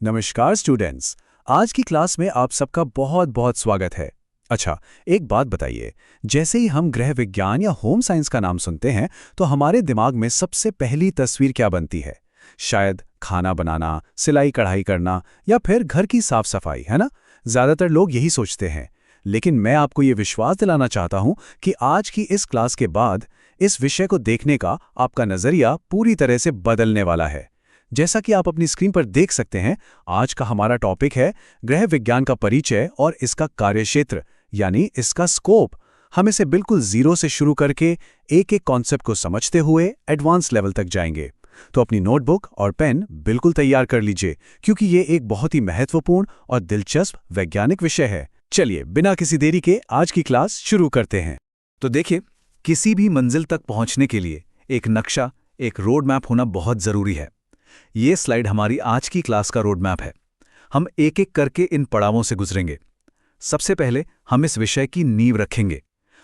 नमस्कार स्टूडेंट्स। आज की क्लास में आप सबका बहुत बहुत स्वागत है। अच्छा, एक बात बताइए, जैसे ही हम गृह विज्ञान या होम साइंस का नाम सुनते हैं तो हमारे दिमाग में सबसे पहली तस्वीर क्या बनती है? शायद खाना बनाना, सिलाई कढ़ाई करना या फिर घर की साफ सफाई, है ना? ज़्यादातर लोग यही सोचते हैं। लेकिन मैं आपको ये विश्वास दिलाना चाहता हूँ कि आज की इस क्लास के बाद इस विषय को देखने का आपका नज़रिया पूरी तरह से बदलने वाला है। जैसा कि आप अपनी स्क्रीन पर देख सकते हैं, आज का हमारा टॉपिक है गृह विज्ञान का परिचय और इसका कार्यक्षेत्र, यानी इसका स्कोप। हम इसे बिल्कुल जीरो से शुरू करके एक एक कॉन्सेप्ट को समझते हुए एडवांस लेवल तक जाएंगे। तो अपनी नोटबुक और पेन बिल्कुल तैयार कर लीजिए, क्योंकि ये एक बहुत ही महत्वपूर्ण और दिलचस्प वैज्ञानिक विषय है। चलिए, बिना किसी देरी के आज की क्लास शुरू करते हैं। तो देखिए, किसी भी मंजिल तक पहुंचने के लिए एक नक्शा, एक रोड मैप होना बहुत जरूरी है। ये स्लाइड हमारी आज की क्लास का रोड मैप है। हम एक एक करके इन पड़ावों से गुजरेंगे। सबसे पहले हम इस विषय की नींव रखेंगे।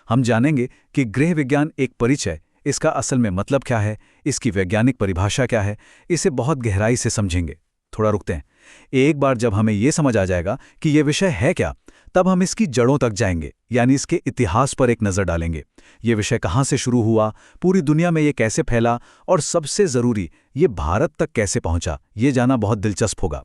हम जानेंगे कि गृह विज्ञान एक परिचय, इसका असल में मतलब क्या है, इसकी वैज्ञानिक परिभाषा क्या है, इसे बहुत गहराई से समझेंगे। थोड़ा रुकते हैं। एक बार जब हमें यह समझ आ जाएगा कि यह विषय है क्या, तब हम इसकी जड़ों तक जाएंगे, यानी इसके इतिहास पर एक नज़र डालेंगे। ये विषय कहाँ से शुरू हुआ, पूरी दुनिया में ये कैसे फैला और सबसे ज़रूरी, ये भारत तक कैसे पहुँचा, ये जानना बहुत दिलचस्प होगा।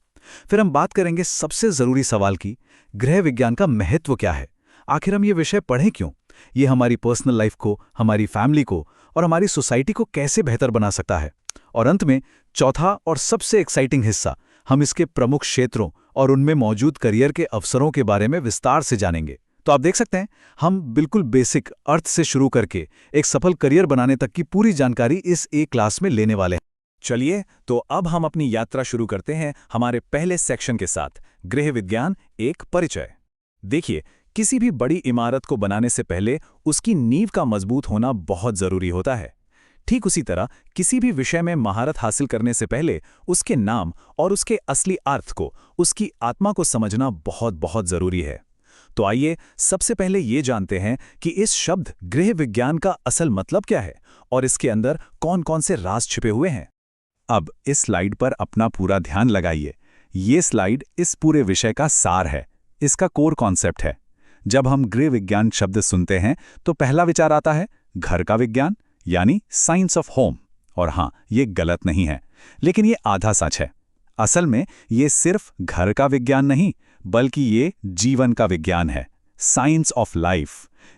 फिर हम बात करेंगे सबसे ज़रूरी सवाल की, गृह विज्ञान का महत्व क्या है, आखिर हम ये विषय पढ़ें क्यों, ये हमारी पर्सनल लाइफ को, हमारी फैमिली को और हमारी सोसाइटी को कैसे बेहतर बना सकता है। और अंत में चौथा और सबसे एक्साइटिंग हिस्सा, हम इसके प्रमुख क्षेत्रों और उनमें मौजूद करियर के अवसरों के बारे में विस्तार से जानेंगे। तो आप देख सकते हैं, हम बिल्कुल बेसिक अर्थ से शुरू करके एक सफल करियर बनाने तक की पूरी जानकारी इस एक क्लास में लेने वाले हैं। चलिए, तो अब हम अपनी यात्रा शुरू करते हैं हमारे पहले सेक्शन के साथ, गृह विज्ञान एक परिचय। देखिए, किसी भी बड़ी इमारत को बनाने से पहले उसकी नींव का मजबूत होना बहुत जरूरी होता है। ठीक उसी तरह किसी भी विषय में महारत हासिल करने से पहले उसके नाम और उसके असली अर्थ को, उसकी आत्मा को समझना बहुत बहुत जरूरी है। तो आइए सबसे पहले ये जानते हैं कि इस शब्द गृह विज्ञान का असल मतलब क्या है और इसके अंदर कौन-कौन से राज छिपे हुए हैं। अब इस स्लाइड पर अपना पूरा ध्यान लगाइए। ये स्लाइड इस पूरे विषय का सार है, इसका कोर कॉन्सेप्ट है। जब हम गृह विज्ञान शब्द सुनते हैं तो पहला विचार आता है घर का विज्ञान, यानी साइंस ऑफ होम। और हाँ, ये गलत नहीं है, लेकिन ये आधा सच है। असल में ये सिर्फ घर का विज्ञान नहीं, बल्कि ये जीवन का विज्ञान है, साइंस ऑफ लाइफ।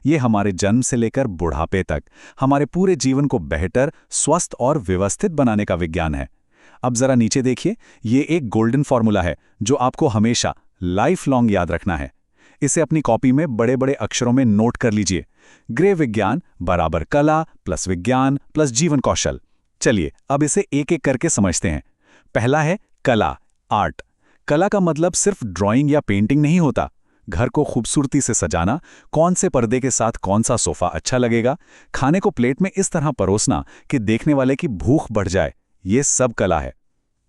ये हमारे जन्म से लेकर बुढ़ापे तक हमारे पूरे जीवन को बेहतर, स्वस्थ और व्यवस्थित बनाने का विज्ञान है। अब जरा नीचे देखिए, ये एक गोल्डन फॉर्मूला है जो आपको हमेशा लाइफ लॉन्ग याद रखना है। इसे अपनी कॉपी में बड़े बड़े अक्षरों में नोट कर लीजिए। गृह विज्ञान बराबर कला प्लस विज्ञान प्लस जीवन कौशल। चलिए अब इसे एक एक करके समझते हैं। पहला है कला, आर्ट। कला का मतलब सिर्फ ड्राइंग या पेंटिंग नहीं होता। घर को खूबसूरती से सजाना, कौन से पर्दे के साथ कौन सा सोफा अच्छा लगेगा, खाने को प्लेट में इस तरह परोसना कि देखने वाले की भूख बढ़ जाए, ये सब कला है।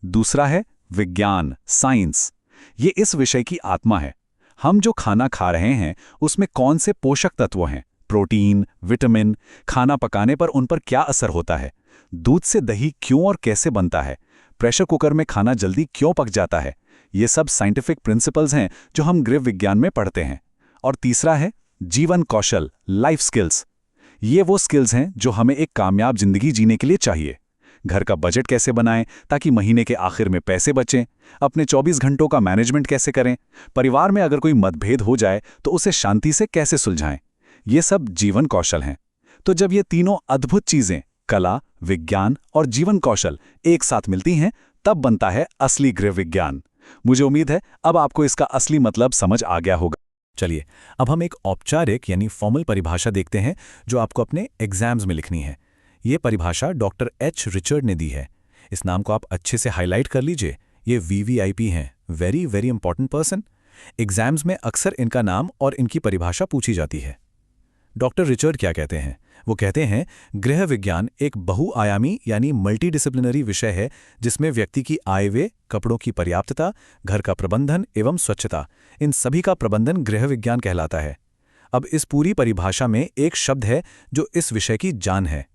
दूसरा है विज्ञान, साइंस। ये इस विषय की आत्मा है। हम जो खाना खा रहे हैं उसमें कौन से पोषक तत्व हैं, प्रोटीन, विटामिन, खाना पकाने पर उन पर क्या असर होता है, दूध से दही क्यों और कैसे बनता है, प्रेशर कुकर में खाना जल्दी क्यों पक जाता है। ये सब साइंटिफिक प्रिंसिपल्स हैं जो हम गृह विज्ञान में पढ़ते हैं। और तीसरा है जीवन कौशल, लाइफ स्किल्स। ये वो स्किल्स हैं जो हमें एक कामयाब जिंदगी जीने के लिए चाहिए। घर का बजट कैसे बनाएं ताकि महीने के आखिर में पैसे बचें, अपने 24 घंटों का मैनेजमेंट कैसे करें, परिवार में अगर कोई मतभेद हो जाए तो उसे शांति से कैसे सुलझाएं, ये सब जीवन कौशल हैं। तो जब ये तीनों अद्भुत चीजें, कला, विज्ञान और जीवन कौशल, एक साथ मिलती हैं, तब बनता है असली गृह विज्ञान। मुझे उम्मीद है अब आपको इसका असली मतलब समझ आ गया होगा। चलिए अब हम एक औपचारिक यानी फॉर्मल परिभाषा देखते हैं जो आपको अपने एग्जाम्स में लिखनी है। ये परिभाषा डॉक्टर एच रिचर्ड ने दी है। इस नाम को आप अच्छे से हाईलाइट कर लीजिए। ये वीवीआईपी हैं, very very important person. Exams में अक्सर इनका नाम और इनकी परिभाषा पूछी जाती है। डॉक्टर रिचर्ड क्या कहते हैं? वो कहते हैं गृह विज्ञान एक बहुआयामी यानी मल्टीडिसिप्लिनरी विषय है जिसमें व्यक्ति की आय व्यय, कपड़ों की पर्याप्तता, घर का प्रबंधन एवं स्वच्छता, इन सभी का प्रबंधन गृह विज्ञान कहलाता है। अब इस पूरी परिभाषा में एक शब्द है जो इस विषय की जान है।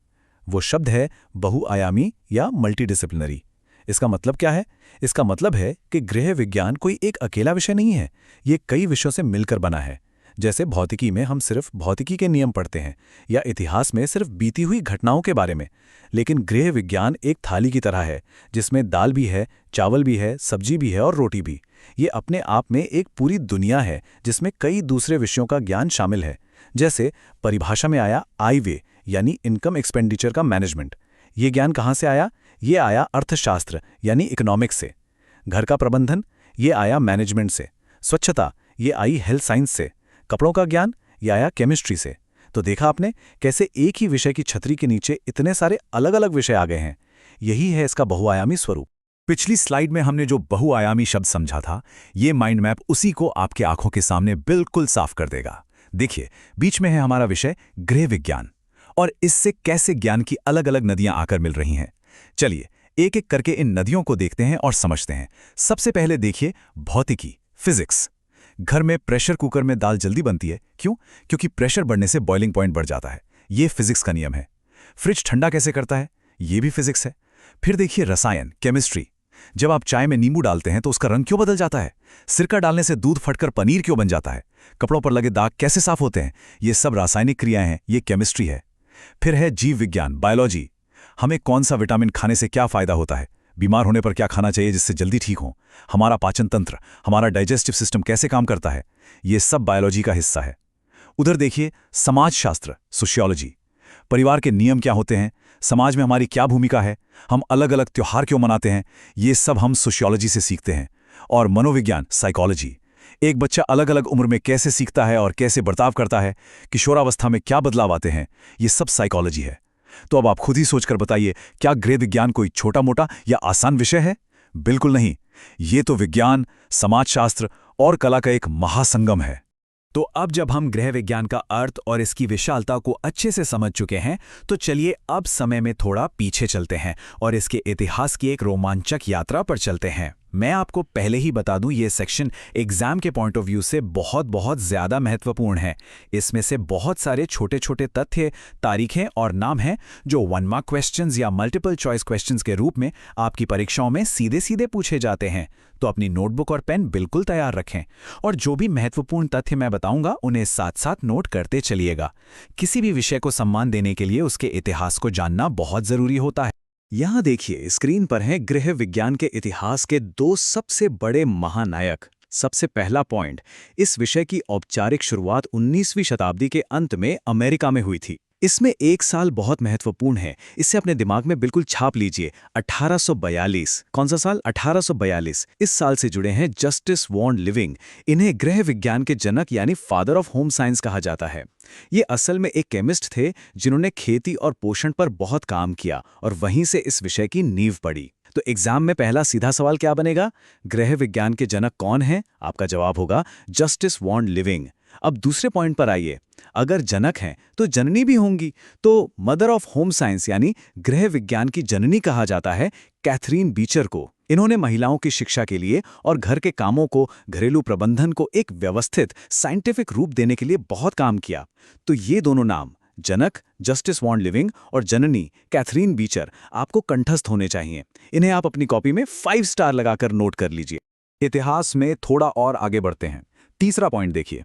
वो शब्द है बहुआयामी या मल्टीडिसिप्लिनरी। इसका मतलब क्या है? इसका मतलब है कि गृह विज्ञान कोई एक अकेला विषय नहीं है, ये कई विषयों से मिलकर बना है। जैसे भौतिकी में हम सिर्फ भौतिकी के नियम पढ़ते हैं या इतिहास में सिर्फ बीती हुई घटनाओं के बारे में, लेकिन गृह विज्ञान एक थाली की तरह है जिसमें दाल भी है, चावल भी है, सब्जी भी है और रोटी भी। ये अपने आप में एक पूरी दुनिया है जिसमें कई दूसरे विषयों का ज्ञान शामिल है। जैसे परिभाषा में आया आय व्यय यानी इनकम एक्सपेंडिचर का मैनेजमेंट। ये ज्ञान कहाँ से आया? ये आया अर्थशास्त्र यानी इकोनॉमिक्स से। घर का प्रबंधन, ये आया मैनेजमेंट से। स्वच्छता, ये आई हेल्थ साइंस से। कपड़ों का ज्ञान, ये आया केमिस्ट्री से। तो देखा आपने कैसे एक ही विषय की छतरी के नीचे इतने सारे अलग अलग विषय आ गए हैं। यही है इसका बहुआयामी स्वरूप। पिछली स्लाइड में हमने जो बहुआयामी शब्द समझा था, ये माइंड मैप उसी को आपके आंखों के सामने बिल्कुल साफ कर देगा। देखिए, बीच में है हमारा विषय गृह विज्ञान और इससे कैसे ज्ञान की अलग अलग नदियां आकर मिल रही हैं। चलिए एक एक करके इन नदियों को देखते हैं और समझते हैं। सबसे पहले देखिए भौतिकी, फिजिक्स। घर में प्रेशर कुकर में दाल जल्दी बनती है, क्यों? क्योंकि प्रेशर बढ़ने से बॉइलिंग पॉइंट बढ़ जाता है। ये फिजिक्स का नियम है। फ्रिज ठंडा कैसे करता है? ये भी फिजिक्स है। फिर देखिए रसायन, केमिस्ट्री। जब आप चाय में नींबू डालते हैं तो उसका रंग क्यों बदल जाता है? सिरका डालने से दूध फटकर पनीर क्यों बन जाता है? कपड़ों पर लगे दाग कैसे साफ होते हैं? ये सब रासायनिक क्रियाएं हैं, ये केमिस्ट्री है। फिर है जीव विज्ञान, बायोलॉजी। हमें कौन सा विटामिन खाने से क्या फायदा होता है? बीमार होने पर क्या खाना चाहिए जिससे जल्दी ठीक हो? हमारा पाचन तंत्र, हमारा डाइजेस्टिव सिस्टम कैसे काम करता है? ये सब बायोलॉजी का हिस्सा है। उधर देखिए समाजशास्त्र, सोशियोलॉजी। परिवार के नियम क्या होते हैं? समाज में हमारी क्या भूमिका है? हम अलग अलग त्योहार क्यों मनाते हैं? ये सब हम सोशियोलॉजी से सीखते हैं। और मनोविज्ञान, साइकोलॉजी। एक बच्चा अलग अलग उम्र में कैसे सीखता है और कैसे बर्ताव करता है, किशोरावस्था में क्या बदलाव आते हैं, ये सब साइकोलॉजी है। तो अब आप खुद ही सोचकर बताइए, क्या गृह विज्ञान कोई छोटा मोटा या आसान विषय है? बिल्कुल नहीं। ये तो विज्ञान, समाजशास्त्र और कला का एक महासंगम है। तो अब जब हम गृह विज्ञान का अर्थ और इसकी विशालता को अच्छे से समझ चुके हैं, तो चलिए अब समय में थोड़ा पीछे चलते हैं और इसके इतिहास की एक रोमांचक यात्रा पर चलते हैं। मैं आपको पहले ही बता दूं, ये सेक्शन एग्जाम के पॉइंट ऑफ व्यू से बहुत ज़्यादा महत्वपूर्ण है। इसमें से बहुत सारे छोटे छोटे तथ्य, तारीखें और नाम हैं जो 1 मार्क क्वेश्चंस या मल्टीपल चॉइस क्वेश्चंस के रूप में आपकी परीक्षाओं में सीधे सीधे पूछे जाते हैं। तो अपनी नोटबुक और पेन बिल्कुल तैयार रखें और जो भी महत्वपूर्ण तथ्य मैं बताऊंगा उन्हें साथ साथ नोट करते चलिएगा। किसी भी विषय को सम्मान देने के लिए उसके इतिहास को जानना बहुत जरूरी होता है। यहां देखिए, स्क्रीन पर हैं गृह विज्ञान के इतिहास के 2 सबसे बड़े महानायक। सबसे पहला पॉइंट, इस विषय की औपचारिक शुरुआत 19वीं शताब्दी के अंत में अमेरिका में हुई थी। इसमें एक साल बहुत महत्वपूर्ण है, इसे अपने दिमाग में बिल्कुल छाप लीजिए। 1842। कौन सा साल? 1842। इस साल से जुड़े हैं जस्टिस वॉन लिविंग। इन्हें गृह विज्ञान के जनक यानी फादर ऑफ होम साइंस कहा जाता है। ये असल में एक केमिस्ट थे जिन्होंने खेती और पोषण पर बहुत काम किया और वहीं से इस विषय की नींव पड़ी। तो एग्जाम में पहला सीधा सवाल क्या बनेगा? गृह विज्ञान के जनक कौन हैं? आपका जवाब होगा जस्टिस वॉन लिविंग। अब दूसरे पॉइंट पर आइए। अगर जनक हैं तो जननी भी होंगी, तो मदर ऑफ होम साइंस यानी गृह विज्ञान की जननी कहा जाता है कैथरीन बीचर को। इन्होंने महिलाओं की शिक्षा के लिए और घर के कामों को, घरेलू प्रबंधन को एक व्यवस्थित साइंटिफिक रूप देने के लिए बहुत काम किया। तो ये दोनों नाम, जनक जस्टिस वॉन लिविंग और जननी कैथरीन बीचर, आपको कंठस्थ होने चाहिए। इन्हें आप अपनी कॉपी में 5 स्टार लगाकर नोट कर लीजिए। इतिहास में थोड़ा और आगे बढ़ते हैं। तीसरा पॉइंट देखिए,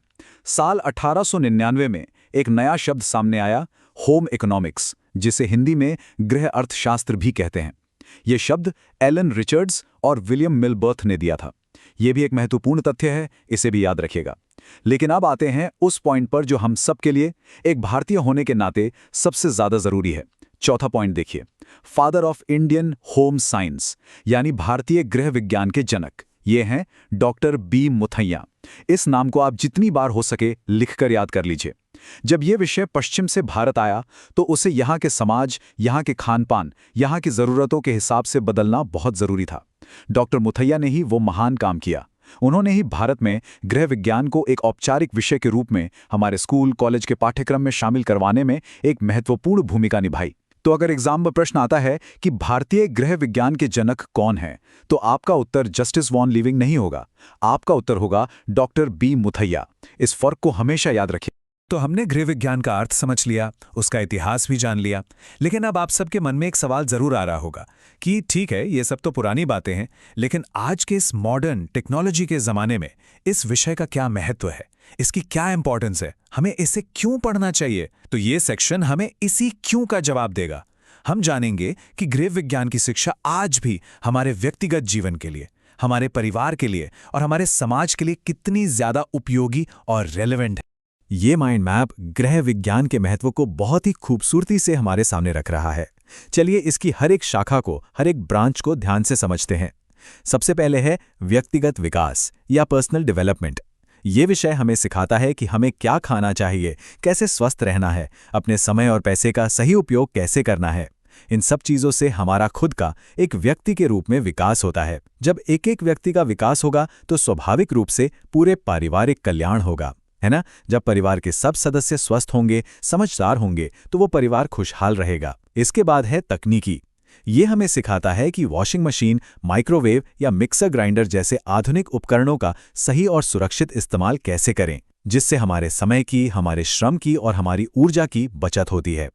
साल 1899 में एक नया शब्द सामने आया, होम इकोनॉमिक्स, जिसे हिंदी में गृह अर्थशास्त्र भी कहते हैं। यह शब्द एलन रिचर्ड्स और विलियम मिलबर्थ ने दिया था। यह भी एक महत्वपूर्ण तथ्य है, इसे भी याद रखिएगा। लेकिन अब आते हैं उस पॉइंट पर जो हम सब के लिए एक भारतीय होने के नाते सबसे ज्यादा जरूरी है। चौथा पॉइंट देखिए, father of Indian home science यानी भारतीय गृह विज्ञान के जनक। ये हैं डॉक्टर बी मुथैया। इस नाम को आप जितनी बार हो सके लिखकर याद कर लीजिए। जब यह विषय पश्चिम से भारत आया तो उसे यहाँ के समाज, यहाँ के खान पान, यहाँ की ज़रूरतों के हिसाब से बदलना बहुत ज़रूरी था। डॉक्टर मुथैया ने ही वो महान काम किया। उन्होंने ही भारत में गृह विज्ञान को एक औपचारिक विषय के रूप में हमारे स्कूल कॉलेज के पाठ्यक्रम में शामिल करवाने में एक महत्वपूर्ण भूमिका निभाई। तो अगर एग्जाम में प्रश्न आता है कि भारतीय गृह विज्ञान के जनक कौन हैं, तो आपका उत्तर जस्टिस वॉन लिविंग नहीं होगा, आपका उत्तर होगा डॉक्टर बी मुथैया। इस फर्क को हमेशा याद रखिए। तो हमने गृह विज्ञान का अर्थ समझ लिया, उसका इतिहास भी जान लिया। लेकिन अब आप सबके मन में एक सवाल जरूर आ रहा होगा कि ठीक है, ये सब तो पुरानी बातें हैं, लेकिन आज के इस मॉडर्न टेक्नोलॉजी के ज़माने में इस विषय का क्या महत्व है, इसकी क्या इंपॉर्टेंस है, हमें इसे क्यों पढ़ना चाहिए? तो ये सेक्शन हमें इसी क्यों का जवाब देगा। हम जानेंगे कि गृह विज्ञान की शिक्षा आज भी हमारे व्यक्तिगत जीवन के लिए, हमारे परिवार के लिए और हमारे समाज के लिए कितनी ज्यादा उपयोगी और रेलेवेंट है। ये माइंड मैप गृह विज्ञान के महत्व को बहुत ही खूबसूरती से हमारे सामने रख रहा है। चलिए इसकी हर एक शाखा को, हर एक ब्रांच को ध्यान से समझते हैं। सबसे पहले है व्यक्तिगत विकास या पर्सनल डेवलपमेंट। ये विषय हमें सिखाता है कि हमें क्या खाना चाहिए, कैसे स्वस्थ रहना है, अपने समय और पैसे का सही उपयोग कैसे करना है। इन सब चीज़ों से हमारा खुद का एक व्यक्ति के रूप में विकास होता है। जब एक एक व्यक्ति का विकास होगा तो स्वाभाविक रूप से पूरे पारिवारिक कल्याण होगा, है ना। जब परिवार के सब सदस्य स्वस्थ होंगे, समझदार होंगे, तो वो परिवार खुशहाल रहेगा। इसके बाद है तकनीकी। ये हमें सिखाता है कि वॉशिंग मशीन, माइक्रोवेव या मिक्सर ग्राइंडर जैसे आधुनिक उपकरणों का सही और सुरक्षित इस्तेमाल कैसे करें, जिससे हमारे समय की, हमारे श्रम की और हमारी ऊर्जा की बचत होती है।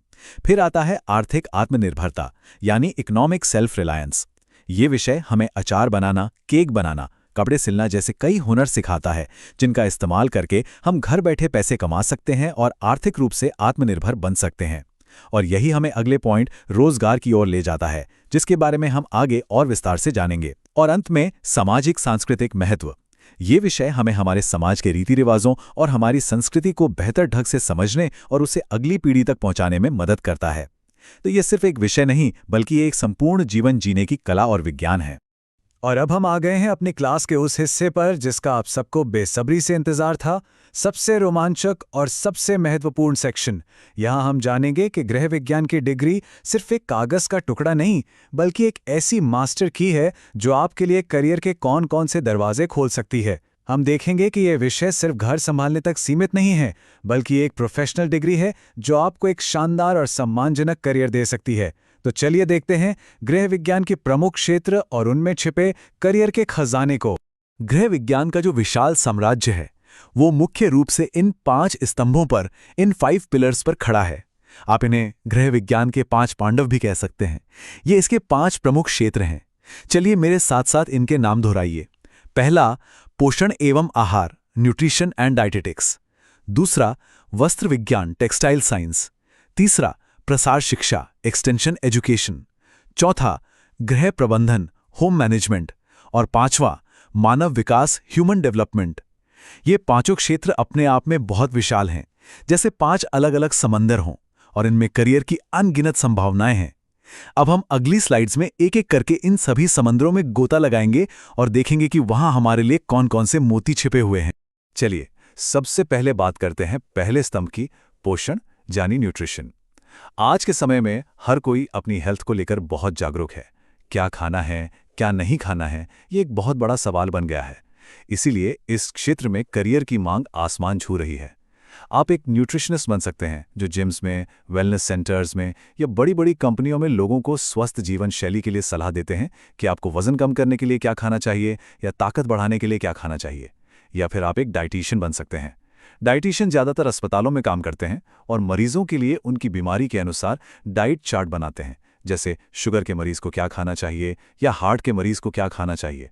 फिर आता है आर्थिक आत्मनिर्भरता यानी इकोनॉमिक सेल्फ रिलायंस। ये विषय हमें अचार बनाना, केक बनाना, कपड़े सिलना जैसे कई हुनर सिखाता है, जिनका इस्तेमाल करके हम घर बैठे पैसे कमा सकते हैं और आर्थिक रूप से आत्मनिर्भर बन सकते हैं। और यही हमें अगले पॉइंट रोजगार की ओर ले जाता है, जिसके बारे में हम आगे और विस्तार से जानेंगे। और अंत में सामाजिक सांस्कृतिक महत्व। ये विषय हमें हमारे समाज के रीति रिवाजों और हमारी संस्कृति को बेहतर ढंग से समझने और उसे अगली पीढ़ी तक पहुंचाने में मदद करता है। तो ये सिर्फ एक विषय नहीं, बल्कि ये एक संपूर्ण जीवन जीने की कला और विज्ञान है। और अब हम आ गए हैं अपनी क्लास के उस हिस्से पर जिसका आप सबको बेसब्री से इंतजार था। सबसे रोमांचक और सबसे महत्वपूर्ण सेक्शन। यहाँ हम जानेंगे कि गृह विज्ञान की डिग्री सिर्फ एक कागज का टुकड़ा नहीं, बल्कि एक ऐसी मास्टर की है जो आपके लिए करियर के कौन कौन से दरवाजे खोल सकती है। हम देखेंगे कि यह विषय सिर्फ घर संभालने तक सीमित नहीं है, बल्कि एक प्रोफेशनल डिग्री है जो आपको एक शानदार और सम्मानजनक करियर दे सकती है। तो चलिए देखते हैं गृह विज्ञान के प्रमुख क्षेत्र और उनमें छिपे करियर के खजाने को। गृह विज्ञान का जो विशाल साम्राज्य है वो मुख्य रूप से इन 5 स्तंभों पर, इन 5 पिलर्स पर खड़ा है। आप इन्हें गृह विज्ञान के 5 पांडव भी कह सकते हैं। ये इसके 5 प्रमुख क्षेत्र हैं। चलिए मेरे साथ साथ इनके नाम दोहराइए। पहला, पोषण एवं आहार, न्यूट्रिशन एंड डाइटेटिक्स। दूसरा, वस्त्र विज्ञान, टेक्सटाइल साइंस। तीसरा, प्रसार शिक्षा, एक्सटेंशन एजुकेशन। चौथा, गृह प्रबंधन, होम मैनेजमेंट। और पांचवा, मानव विकास, ह्यूमन डेवलपमेंट। ये पांचों क्षेत्र अपने आप में बहुत विशाल हैं, जैसे 5 अलग अलग समंदर हों, और इनमें करियर की अनगिनत संभावनाएं हैं। अब हम अगली स्लाइड्स में एक एक करके इन सभी समंदरों में गोता लगाएंगे और देखेंगे कि वहां हमारे लिए कौन कौन से मोती छिपे हुए हैं। चलिए सबसे पहले बात करते हैं पहले स्तंभ की, पोषण यानी न्यूट्रिशन। आज के समय में हर कोई अपनी हेल्थ को लेकर बहुत जागरूक है। क्या खाना है, क्या नहीं खाना है, ये एक बहुत बड़ा सवाल बन गया है। इसीलिए इस क्षेत्र में करियर की मांग आसमान छू रही है। आप एक न्यूट्रिशनिस्ट बन सकते हैं जो जिम्स में, वेलनेस सेंटर्स में या बड़ी बड़ी कंपनियों में लोगों को स्वस्थ जीवन शैली के लिए सलाह देते हैं कि आपको वजन कम करने के लिए क्या खाना चाहिए या ताकत बढ़ाने के लिए क्या खाना चाहिए। या फिर आप एक डाइटिशियन बन सकते हैं। डाइटिशियन ज़्यादातर अस्पतालों में काम करते हैं और मरीजों के लिए उनकी बीमारी के अनुसार डाइट चार्ट बनाते हैं, जैसे शुगर के मरीज को क्या खाना चाहिए या हार्ट के मरीज को क्या खाना चाहिए।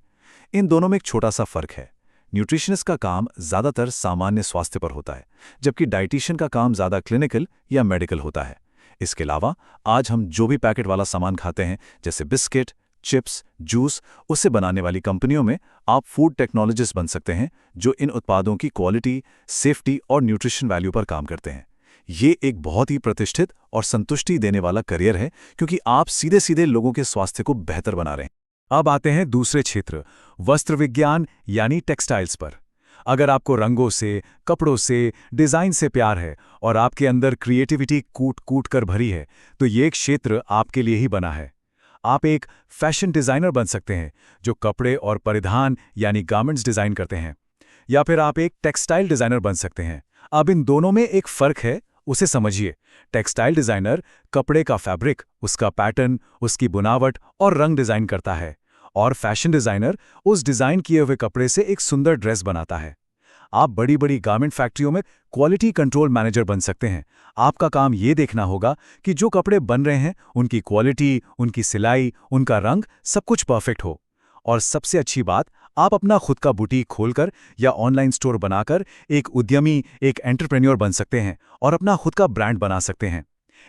इन दोनों में एक छोटा सा फर्क है। न्यूट्रिशनिस्ट का काम ज़्यादातर सामान्य स्वास्थ्य पर होता है, जबकि डाइटिशियन का काम ज़्यादा क्लिनिकल या मेडिकल होता है। इसके अलावा आज हम जो भी पैकेट वाला सामान खाते हैं, जैसे बिस्किट, चिप्स, जूस, उसे बनाने वाली कंपनियों में आप फूड टेक्नोलॉजिस्ट बन सकते हैं जो इन उत्पादों की क्वालिटी, सेफ्टी और न्यूट्रिशन वैल्यू पर काम करते हैं। ये एक बहुत ही प्रतिष्ठित और संतुष्टि देने वाला करियर है, क्योंकि आप सीधे सीधे लोगों के स्वास्थ्य को बेहतर बना रहे हैं। अब आते हैं दूसरे क्षेत्र, वस्त्र विज्ञान यानी टेक्सटाइल्स पर। अगर आपको रंगों से, कपड़ों से, डिज़ाइन से प्यार है और आपके अंदर क्रिएटिविटी कूट कूट कर भरी है, तो ये क्षेत्र आपके लिए ही बना है। आप एक फैशन डिज़ाइनर बन सकते हैं जो कपड़े और परिधान यानी गारमेंट्स डिज़ाइन करते हैं, या फिर आप एक टेक्सटाइल डिज़ाइनर बन सकते हैं। अब इन दोनों में एक फ़र्क है, उसे समझिए। टेक्सटाइल डिज़ाइनर कपड़े का फैब्रिक, उसका पैटर्न, उसकी बुनावट और रंग डिज़ाइन करता है, और फैशन डिज़ाइनर उस डिज़ाइन किए हुए कपड़े से एक सुंदर ड्रेस बनाता है। आप बड़ी बड़ी गारमेंट फैक्ट्रियों में क्वालिटी कंट्रोल मैनेजर बन सकते हैं। आपका काम ये देखना होगा कि जो कपड़े बन रहे हैं उनकी क्वालिटी, उनकी सिलाई, उनका रंग सब कुछ परफेक्ट हो। और सबसे अच्छी बात, आप अपना खुद का बुटीक खोलकर या ऑनलाइन स्टोर बनाकर एक उद्यमी, एक एंटरप्रेन्योर बन सकते हैं और अपना खुद का ब्रांड बना सकते हैं।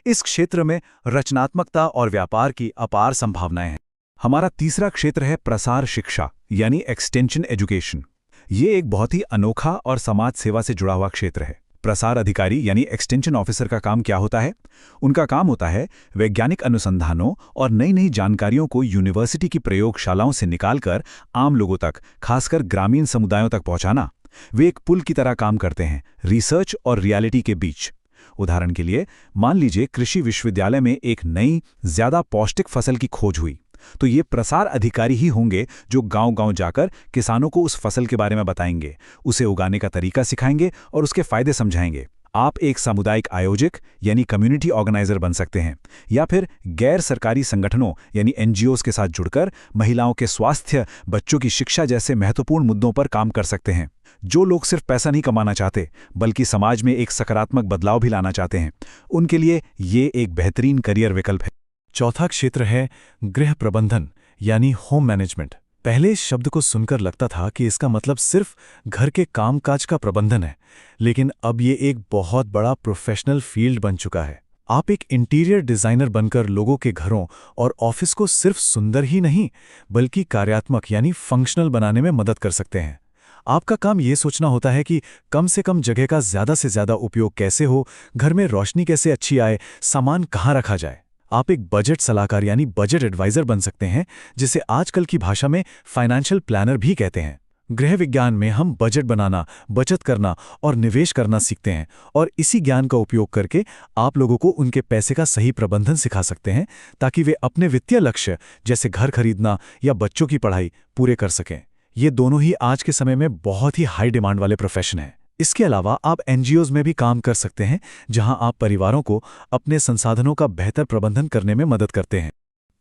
इस क्षेत्र में रचनात्मकता और व्यापार की अपार संभावनाएं हैं। हमारा तीसरा क्षेत्र है प्रसार शिक्षा यानी एक्सटेंशन एजुकेशन। ये एक बहुत ही अनोखा और समाज सेवा से जुड़ा हुआ क्षेत्र है। प्रसार अधिकारी यानी एक्सटेंशन ऑफिसर का काम क्या होता है? उनका काम होता है वैज्ञानिक अनुसंधानों और नई नई जानकारियों को यूनिवर्सिटी की प्रयोगशालाओं से निकालकर आम लोगों तक, खासकर ग्रामीण समुदायों तक पहुंचाना। वे एक पुल की तरह काम करते हैं रिसर्च और रियलिटी के बीच। उदाहरण के लिए मान लीजिए कृषि विश्वविद्यालय में एक नई, ज्यादा पौष्टिक फसल की खोज हुई, तो ये प्रसार अधिकारी ही होंगे जो गांव-गांव जाकर किसानों को उस फसल के बारे में बताएंगे, उसे उगाने का तरीका सिखाएंगे और उसके फायदे समझाएंगे। आप एक सामुदायिक आयोजक यानी कम्युनिटी ऑर्गेनाइजर बन सकते हैं, या फिर गैर सरकारी संगठनों यानी एनजीओज के साथ जुड़कर महिलाओं के स्वास्थ्य, बच्चों की शिक्षा जैसे महत्वपूर्ण मुद्दों पर काम कर सकते हैं। जो लोग सिर्फ पैसा नहीं कमाना चाहते बल्कि समाज में एक सकारात्मक बदलाव भी लाना चाहते हैं, उनके लिए ये एक बेहतरीन करियर विकल्प है। चौथा क्षेत्र है गृह प्रबंधन यानी होम मैनेजमेंट। पहले इस शब्द को सुनकर लगता था कि इसका मतलब सिर्फ घर के कामकाज का प्रबंधन है, लेकिन अब ये एक बहुत बड़ा प्रोफेशनल फील्ड बन चुका है। आप एक इंटीरियर डिजाइनर बनकर लोगों के घरों और ऑफिस को सिर्फ सुंदर ही नहीं बल्कि कार्यात्मक यानी फंक्शनल बनाने में मदद कर सकते हैं। आपका काम ये सोचना होता है कि कम से कम जगह का ज्यादा से ज्यादा उपयोग कैसे हो, घर में रोशनी कैसे अच्छी आए, सामान कहाँ रखा जाए। आप एक बजट सलाहकार यानी बजट एडवाइजर बन सकते हैं, जिसे आजकल की भाषा में फाइनेंशियल प्लानर भी कहते हैं। गृह विज्ञान में हम बजट बनाना, बचत करना और निवेश करना सीखते हैं, और इसी ज्ञान का उपयोग करके आप लोगों को उनके पैसे का सही प्रबंधन सिखा सकते हैं ताकि वे अपने वित्तीय लक्ष्य जैसे घर खरीदना या बच्चों की पढ़ाई पूरे कर सकें। ये दोनों ही आज के समय में बहुत ही हाई डिमांड वाले प्रोफेशन हैं। इसके अलावा आप एनजीओज में भी काम कर सकते हैं, जहां आप परिवारों को अपने संसाधनों का बेहतर प्रबंधन करने में मदद करते हैं।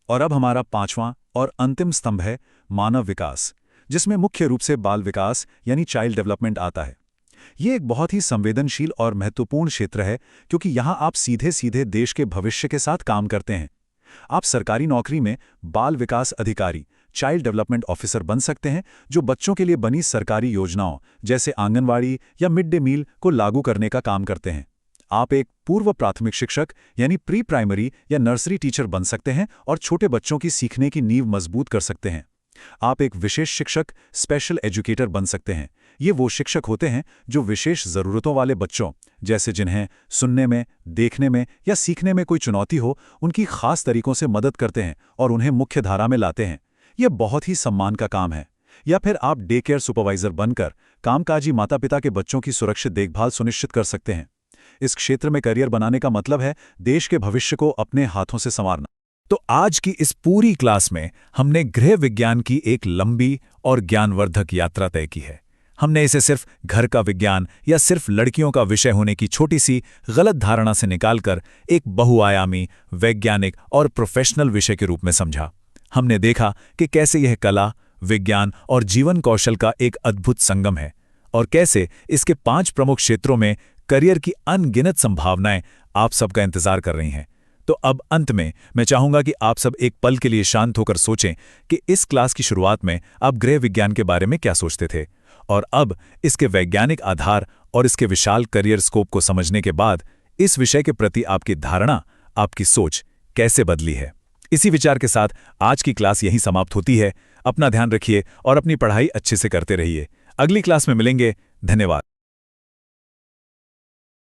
और अब हमारा पांचवां और अंतिम स्तंभ है मानव विकास, जिसमें मुख्य रूप से बाल विकास यानी चाइल्ड डेवलपमेंट आता है। ये एक बहुत ही संवेदनशील और महत्वपूर्ण क्षेत्र है, क्योंकि यहाँ आप सीधे सीधे देश के भविष्य के साथ काम करते हैं। आप सरकारी नौकरी में बाल विकास अधिकारी, चाइल्ड डेवलपमेंट ऑफिसर बन सकते हैं, जो बच्चों के लिए बनी सरकारी योजनाओं जैसे आंगनवाड़ी या मिड डे मील को लागू करने का काम करते हैं। आप एक पूर्व प्राथमिक शिक्षक यानी प्री प्राइमरी या नर्सरी टीचर बन सकते हैं और छोटे बच्चों की सीखने की नींव मजबूत कर सकते हैं। आप एक विशेष शिक्षक, स्पेशल एजुकेटर बन सकते हैं। ये वो शिक्षक होते हैं जो विशेष ज़रूरतों वाले बच्चों, जैसे जिन्हें सुनने में, देखने में या सीखने में कोई चुनौती हो, उनकी खास तरीकों से मदद करते हैं और उन्हें मुख्य धारा में लाते हैं। यह बहुत ही सम्मान का काम है। या फिर आप डे केयर सुपरवाइजर बनकर कामकाजी माता पिता के बच्चों की सुरक्षित देखभाल सुनिश्चित कर सकते हैं। इस क्षेत्र में करियर बनाने का मतलब है देश के भविष्य को अपने हाथों से संवारना। तो आज की इस पूरी क्लास में हमने गृह विज्ञान की एक लंबी और ज्ञानवर्धक यात्रा तय की है। हमने इसे सिर्फ घर का विज्ञान या सिर्फ लड़कियों का विषय होने की छोटी सी गलत धारणा से निकालकर एक बहुआयामी, वैज्ञानिक और प्रोफेशनल विषय के रूप में समझा। हमने देखा कि कैसे यह कला, विज्ञान और जीवन कौशल का एक अद्भुत संगम है, और कैसे इसके 5 प्रमुख क्षेत्रों में करियर की अनगिनत संभावनाएं आप सबका इंतजार कर रही हैं। तो अब अंत में मैं चाहूंगा कि आप सब एक पल के लिए शांत होकर सोचें कि इस क्लास की शुरुआत में आप गृह विज्ञान के बारे में क्या सोचते थे, और अब इसके वैज्ञानिक आधार और इसके विशाल करियर स्कोप को समझने के बाद इस विषय के प्रति आपकी धारणा, आपकी सोच कैसे बदली है। इसी विचार के साथ आज की क्लास यहीं समाप्त होती है। अपना ध्यान रखिए और अपनी पढ़ाई अच्छे से करते रहिए। अगली क्लास में मिलेंगे। धन्यवाद।